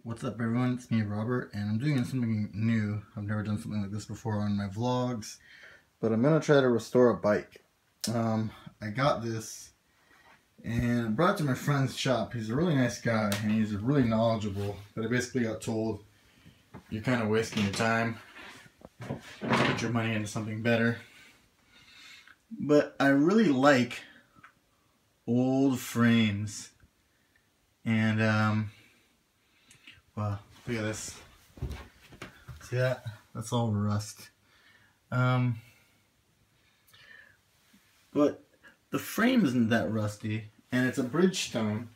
What's up everyone, it's me Robert, and I'm doing something new. I've never done something like this before on my vlogs, but I'm going to try to restore a bike. I got this and I brought it to my friend's shop. He's a really nice guy and he's really knowledgeable, but I basically got told you're kind of wasting your time. Put your money into something better. But I really like old frames, and wow, look at this. See that? That's all rust. But the frame isn't that rusty, and it's a Bridgestone,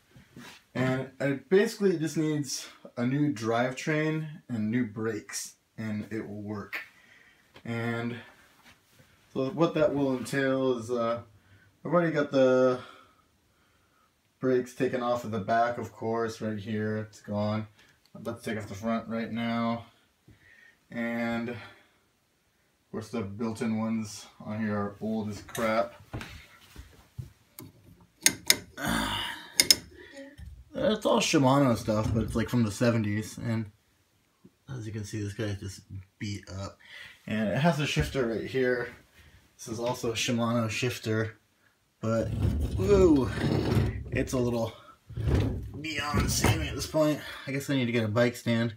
and it basically just needs a new drivetrain and new brakes, and it will work. And so what that will entail is I've already got the brakes taken off of the back, of course, right here. It's gone. I'm about to take off the front right now, and of course the built-in ones on here are old as crap. It's all Shimano stuff, but it's like from the 70s, and as you can see, this guy's just beat up. And it has a shifter right here. This is also a Shimano shifter, but whoa, it's a little beyond saving at this point. I guess I need to get a bike stand,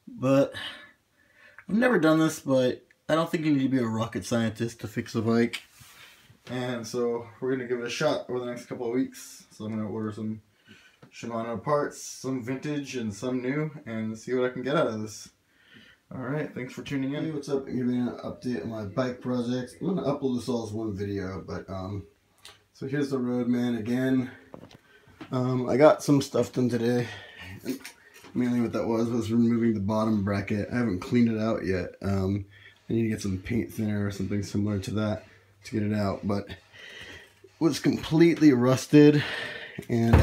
but I've never done this, but I don't think you need to be a rocket scientist to fix a bike. And so we're going to give it a shot over the next couple of weeks. So I'm going to order some Shimano parts, some vintage and some new, and see what I can get out of this. Alright, thanks for tuning in. Hey, what's up? I'm giving an update on my bike project. I'm going to upload this all as one video, but so here's the Roadman again. I got some stuff done today. Mainly what that was removing the bottom bracket. I haven't cleaned it out yet. I need to get some paint thinner or something similar to that to get it out, but it was completely rusted. And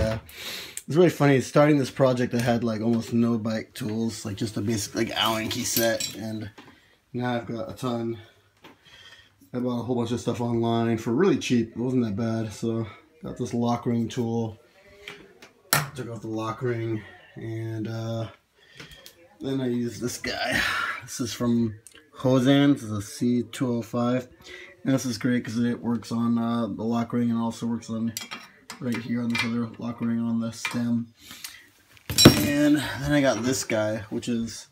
it's really funny, starting this project I had like almost no bike tools, like just a basic like Allen key set, and now I've got a ton. I bought a whole bunch of stuff online for really cheap. It wasn't that bad. So got this lock ring tool, took off the lock ring, and then I used this guy. This is from Hosan. This is a C205, and this is great because it works on the lock ring and also works on right here on this other lock ring on the stem. And then I got this guy, which is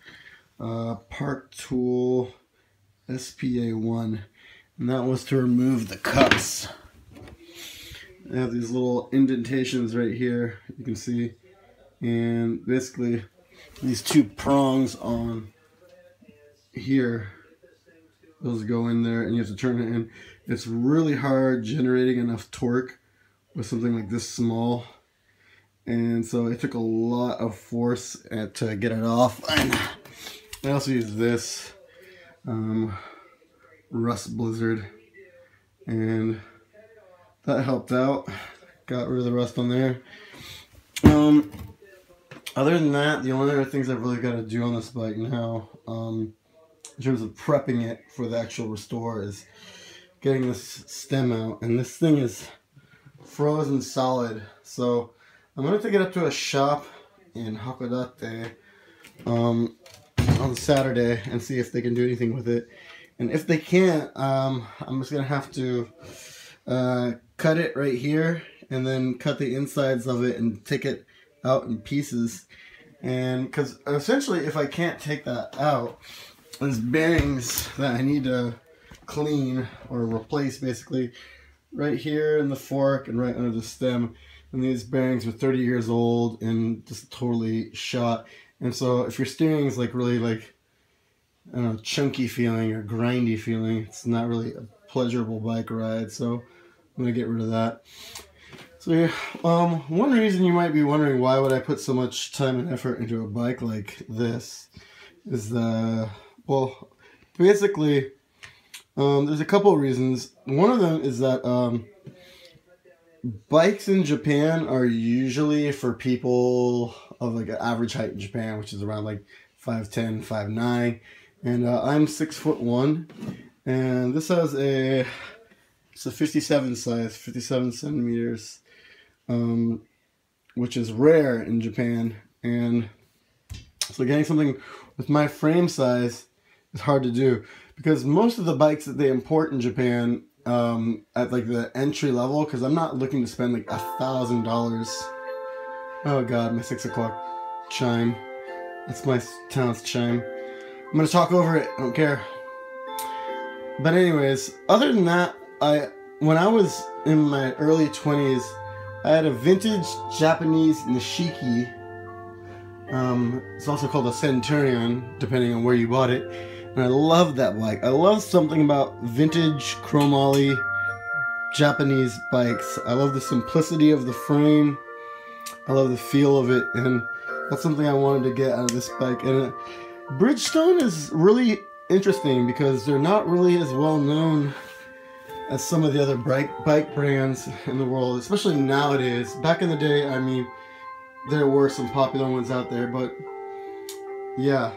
Park Tool SPA1, and that was to remove the cups. I have these little indentations right here, you can see, and basically these two prongs on here, those go in there and you have to turn it in. It's really hard generating enough torque with something like this small, and so it took a lot of force to get it off. And I also used this Rust Blizzard, and that helped out, got rid of the rust on there. Other than that, the only other things I've really got to do on this bike now, in terms of prepping it for the actual restore, is getting this stem out. And this thing is frozen solid, so I'm going to take it up to a shop in Hakodate on Saturday and see if they can do anything with it. And if they can't, I'm just going to have to cut it right here and then cut the insides of it and take it out in pieces. And because essentially if I can't take that out, there's bearings that I need to clean or replace, basically right here in the fork and right under the stem. And these bearings are 30 years old and just totally shot. And so if your steering is like really like, I don't know, chunky feeling or grindy feeling, it's not really a pleasurable bike ride. So I'm gonna get rid of that. So yeah, one reason you might be wondering why would I put so much time and effort into a bike like this is well, basically there's a couple of reasons. One of them is that bikes in Japan are usually for people of like an average height in Japan, which is around like 5'10", 5'9", and I'm 6'1", and this has it's a 57 size, 57 centimeters, which is rare in Japan, and So getting something with my frame size is hard to do, because most of the bikes that they import in Japan at like the entry level, because I'm not looking to spend like $1,000. Oh god, my 6 o'clock chime. That's my town's chime. I'm gonna talk over it, I don't care. But anyways, other than that, when I was in my early 20s, I had a vintage Japanese Nishiki. It's also called a Centurion, depending on where you bought it. And I love that bike. I love something about vintage chromoly Japanese bikes. I love the simplicity of the frame. I love the feel of it, and that's something I wanted to get out of this bike. And Bridgestone is really interesting because they're not really as well known as some of the other bike brands in the world, especially nowadays. Back in the day, I mean, there were some popular ones out there, but yeah,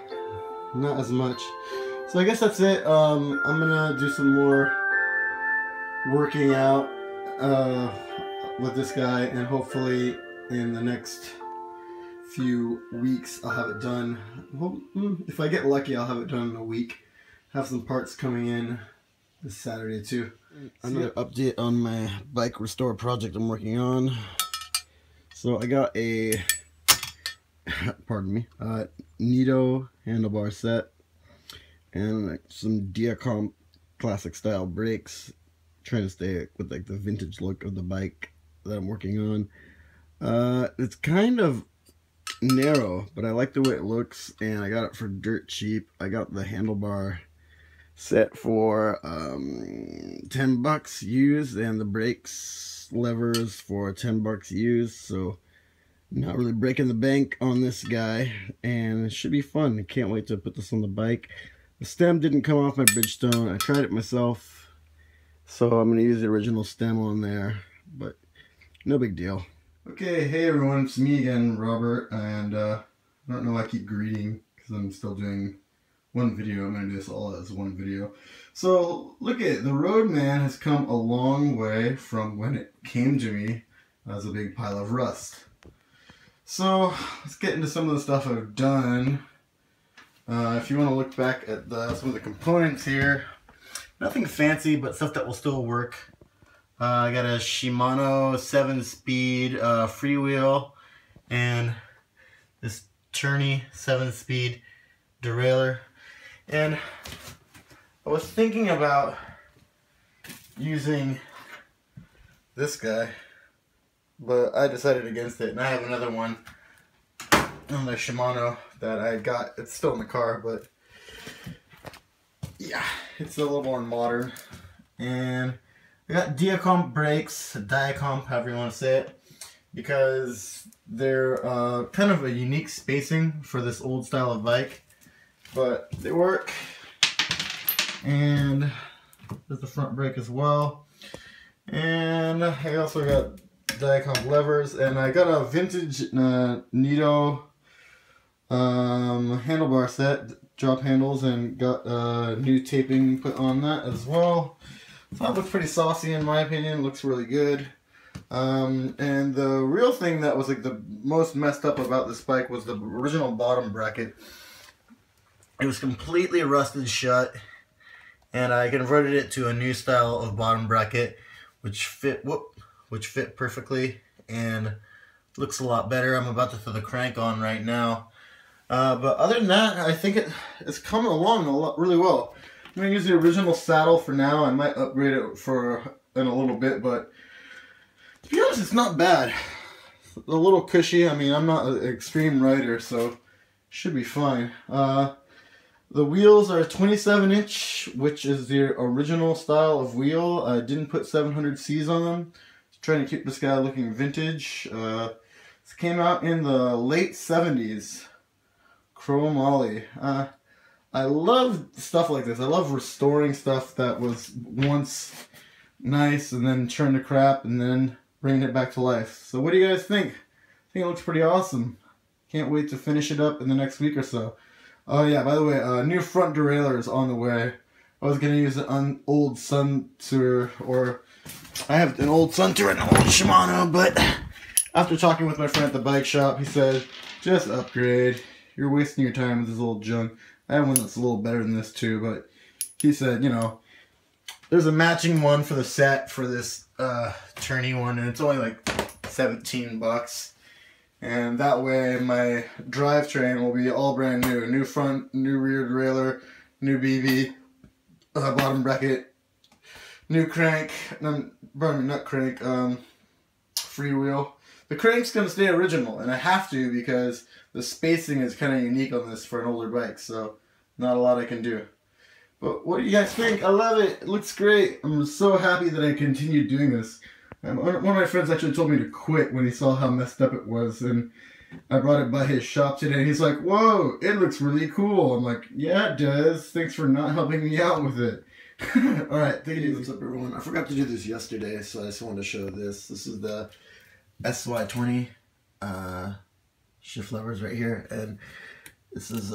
not as much. So I guess that's it. I'm gonna do some more working out with this guy, and hopefully in the next few weeks I'll have it done. Well, if I get lucky, I'll have it done in a week. Have some parts coming in this Saturday too. Another update on my bike restore project I'm working on. So I got a pardon me, Nito handlebar set and like some Diacomp classic style brakes, trying to stay with like the vintage look of the bike that I'm working on. It's kind of narrow, but I like the way it looks, and I got it for dirt cheap. I got the handlebar set for $10 used, and the brakes levers for $10 used, so not really breaking the bank on this guy, and it should be fun. I can't wait to put this on the bike. The stem didn't come off my Bridgestone. I tried it myself, so I'm going to use the original stem on there, but no big deal. Okay, hey everyone, it's me again, Robert, and I don't know why I keep greeting, because I'm still doing one video. I'm going to do this all as one video. So, look at it. The Roadman has come a long way from when it came to me as a big pile of rust. So, let's get into some of the stuff I've done. If you want to look back at some of the components here, nothing fancy, but stuff that will still work. I got a Shimano 7-speed freewheel and this Tourney 7-speed derailleur. And I was thinking about using this guy, but I decided against it. And I have another one on the Shimano that I got. It's still in the car, but yeah, it's a little more modern. And I got Diacomp brakes, Diacomp, however you want to say it, because they're kind of a unique spacing for this old style of bike, but they work. And there's the front brake as well. And I also got Diacomp levers, and I got a vintage Nito handlebar set, drop handles, and got new taping put on that as well. So that looks pretty saucy in my opinion, looks really good. And the real thing that was like the most messed up about this bike was the original bottom bracket. It was completely rusted shut, and I converted it to a new style of bottom bracket which fit perfectly and looks a lot better. I'm about to throw the crank on right now. But other than that, I think it's coming along really well. I'm going to use the original saddle for now. I might upgrade it in a little bit, but to be honest, it's not bad. A little cushy. I mean, I'm not an extreme rider, so it should be fine. The wheels are 27-inch, which is the original style of wheel. I didn't put 700Cs on them. Just trying to keep this guy looking vintage. This came out in the late 70s. Chromoly. I love stuff like this. I love restoring stuff that was once nice and then turned to crap and then bringing it back to life. So what do you guys think? I think it looks pretty awesome. Can't wait to finish it up in the next week or so. Oh yeah, by the way, new front derailleur is on the way. I was going to use an old Suntour, or I have an old Suntour and an old Shimano, but after talking with my friend at the bike shop, he said, just upgrade. you're wasting your time with this little junk. I have one that's a little better than this too, but he said, you know, there's a matching one for the set for this tourney one, and it's only like $17. And that way my drivetrain will be all brand new. New front, new rear derailleur, new BB, bottom bracket, new crank, pardon me, not crank, freewheel. The crank's going to stay original, and I have to because the spacing is kind of unique on this for an older bike, so not a lot I can do. But what do you guys think? I love it. It looks great. I'm so happy that I continued doing this. One of my friends actually told me to quit when he saw how messed up it was, and I brought it by his shop today, and he's like, whoa, it looks really cool. I'm like, yeah, it does. Thanks for not helping me out with it. Alright, take it easy. What's up, everyone? I forgot to do this yesterday, so I just wanted to show this. This is the SY20 shift levers right here, and this is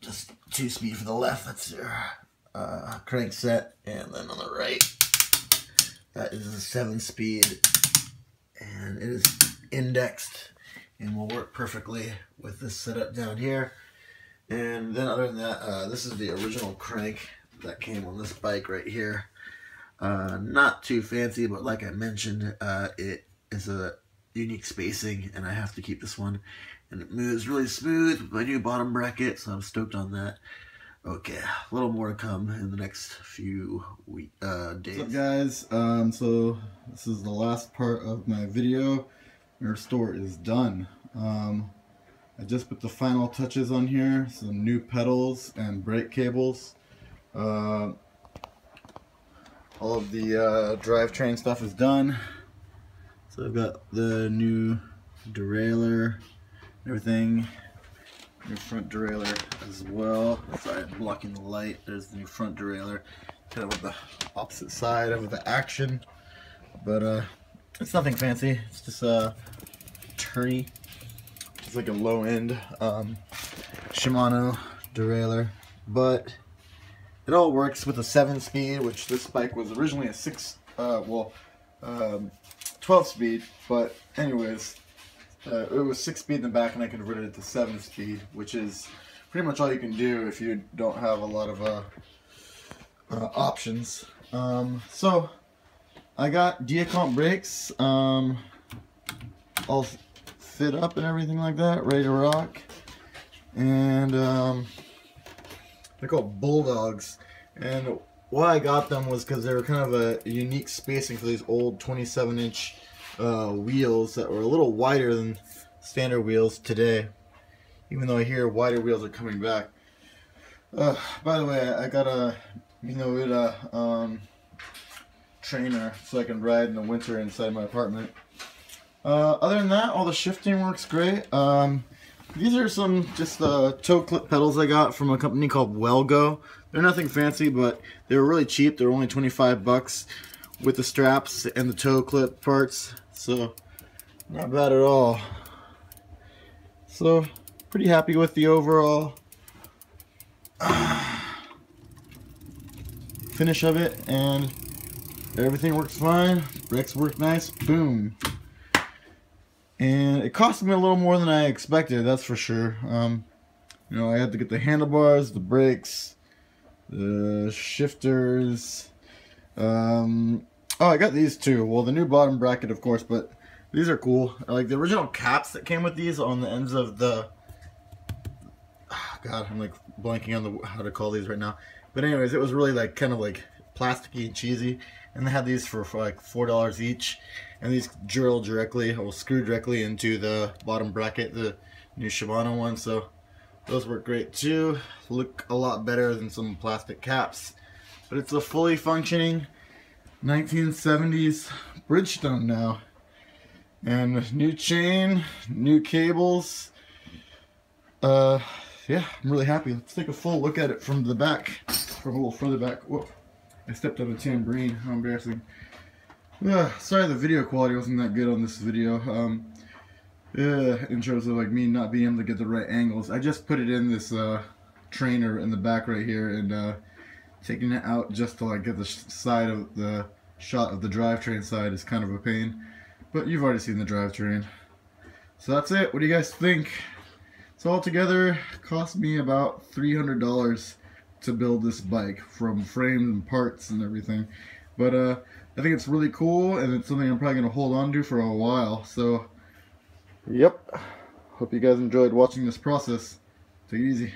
just 2-speed for the left. That's your crank set, and then on the right, that is a 7-speed, and it is indexed and will work perfectly with this setup down here. And then other than that, this is the original crank that came on this bike right here. Not too fancy, but like I mentioned, it is a unique spacing, and I have to keep this one. And it moves really smooth with my new bottom bracket, so I'm stoked on that. Okay, a little more to come in the next few days. What's up, guys? So this is the last part of my video. My restore is done. I just put the final touches on here, some new pedals and brake cables. All of the drivetrain stuff is done. So I've got the new derailleur, everything. New front derailleur as well. Sorry, I'm blocking the light. There's the new front derailleur, kind of on the opposite side of the action. But it's nothing fancy. It's just a tourney. It's like a low-end Shimano derailleur, but it all works with a 7-speed, which this bike was originally a 12-speed. But anyways. It was 6-speed in the back, and I converted it to 7-speed, which is pretty much all you can do if you don't have a lot of options. So I got Diacomp brakes, all fit up and everything like that, ready to rock. And they're called Bulldogs. And why I got them was because they were kind of a unique spacing for these old 27-inch wheels that were a little wider than standard wheels today, even though I hear wider wheels are coming back. By the way, I got a trainer so I can ride in the winter inside my apartment. Other than that, all the shifting works great. These are some just toe clip pedals I got from a company called Wellgo. They're nothing fancy, but they were really cheap. They were only 25 bucks with the straps and the toe clip parts. So, not bad at all. So, pretty happy with the overall finish of it, and everything works fine. Brakes work nice. Boom. And it cost me a little more than I expected, that's for sure. You know, I had to get the handlebars, the brakes, the shifters. Oh, I got these too. Well, the new bottom bracket, of course, but these are cool. I like the original caps that came with these on the ends of the... Oh, God, I'm like blanking on how to call these right now. But anyways, it was really like kind of like plasticky and cheesy. And they had these for like $4 each. And these drill directly, or screw directly into the bottom bracket, the new Shimano one. So those work great too. Look a lot better than some plastic caps. But it's a fully functioning 1970s Bridgestone now. And new chain, new cables. Yeah, I'm really happy. Let's take a full look at it from the back, from a little further back. Whoa, I stepped on a tambourine. How embarrassing. Sorry the video quality wasn't that good on this video. In terms of like me not being able to get the right angles. I just put it in this trainer in the back right here, and taking it out just to like get the side of the shot of the drivetrain side is kind of a pain. But you've already seen the drivetrain. So that's it. What do you guys think? So altogether, it cost me about $300 to build this bike, from frames and parts and everything. But I think it's really cool, and it's something I'm probably going to hold on to for a while. So, yep. Hope you guys enjoyed watching this process. Take it easy.